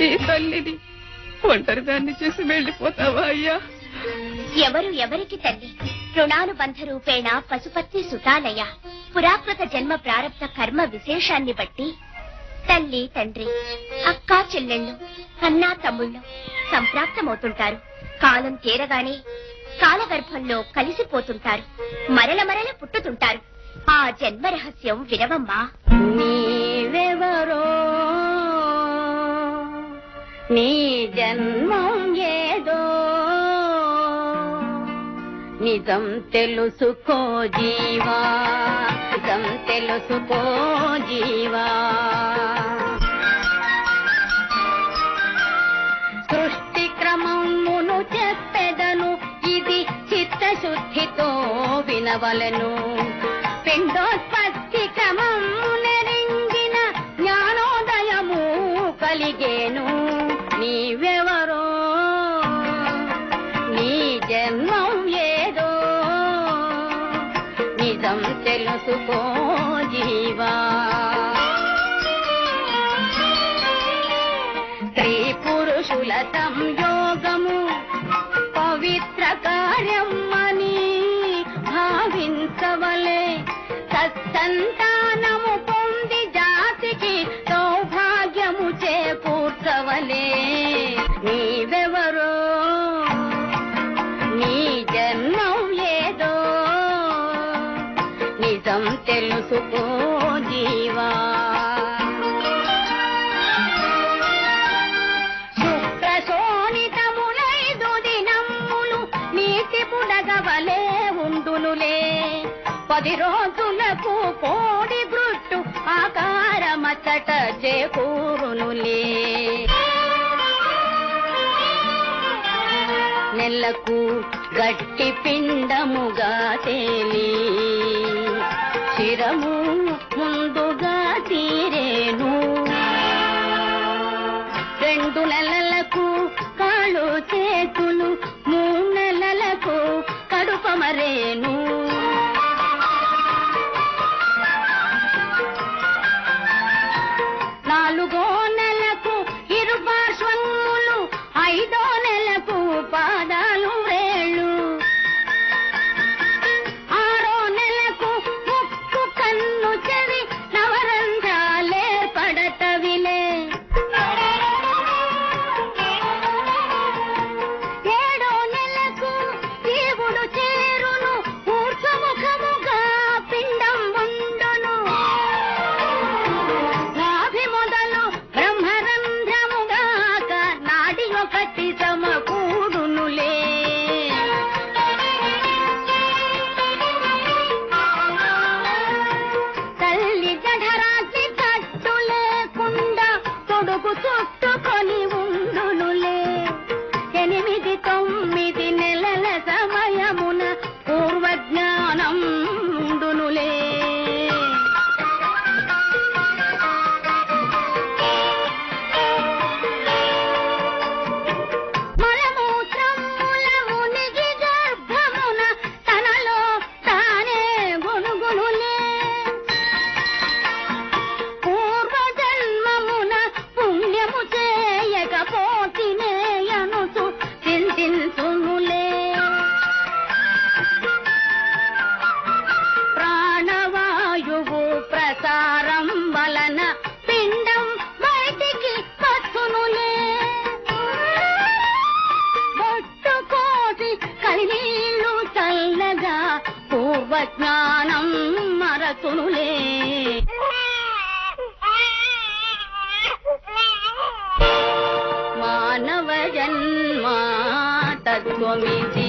ఈ తల్లిని ఒంటరిదాన్ని చేసి వెళ్ళిపోతావా అయ్యా? ఎవరు ఎవరికి తల్లి? రుణానుబంధ రూపేణ పశుపత్ని సుతాలయ. పురాకృత జన్మ ప్రారబ్ధ కర్మ విశేషాన్ని బట్టి తల్లి తండ్రి అక్కా చెల్లెళ్ళు అన్నా తమ్ముళ్ళు సంప్రాప్తమవుతుంటారు. కాలం తీరగానే కాలగర్భంలో కలిసిపోతుంటారు. మరల మరల పుట్టుతుంటారు. ఆ జన్మ రహస్యం వినవమ్మా. నీవెవరో నీ జన్మం ఏదో నిజం తెలుసుకో జీవా, నిజం తెలుసుకో జీవా. సృష్టి క్రమమును చెప్పెదను, ఇది చిత్తశుద్ధితో వినవలెను. పిండోత్పత్తి క్రమము నెరింగిన జ్ఞానోదయము కలిగేను. నీవెవరో నీ జన్మం ఏదో నిజం తెలుసుకో జీవా. స్త్రీ పురుషుల సంయోగము పవిత్ర కార్యం అని భావించవలే. సత్సంతానము పొంది జాతికి సౌభాగ్యము చేకూర్చవలే. నీవెవరో నీ జన్మం ఏదో నిజం తెలుసుకో జీవా. శుక్రశోణితములైదు దినములు నీతి పుడగవలే ఉండునులే. 10 రోజులకు కోడి గ్రుట్టు ఆకారమచ్చట చేకూరునులే. నెలకు గట్టి పిండముగా తేలి శిరము ముందుగా తీరేను. 2 నెలలకు కాళ్ళు చేతులు, 3 నెలలకు కడుపమరేను. 4వ నెలకు ఇరుపార్శ్వములు, 5వ నెలకు పాదాలు వేళ్ళు, 6వ నెలకు ముక్కు కన్ను చెవి నవరంధ్రాలే పడతవిలే. 7వ నెలకు జీవుడు చేరును, ఊర్ధ్వముఖముగా పిండం ఉండును. నాభి మొదలు బ్రహ్మరంధ్రముగాక నాడి ఒకటి సమకూడునులే. తల్లి జఠరాగ్ని కట్టు లేకుండా తొడుగు చుట్టుకొని ఉండునులే. 8-9 నెలల సమయమున పూర్వజ్ఞానం ఉండునులే. మలమూత్రముల మునిగి గర్భమున తనలో తానే గొనుగునులే. పూర్వజన్మమున పుణ్యము చేయకపోతినే అనుచు చింతించునులే. ప్రాణవాయువు ప్రసారం వలన పిండం బయటికి వచ్చునులే. బొట్టుకోటి కన్నీళ్లు చల్లగా పూర్వజ్ఞానం మరచునులే. మానవ జన్మ తత్వమిది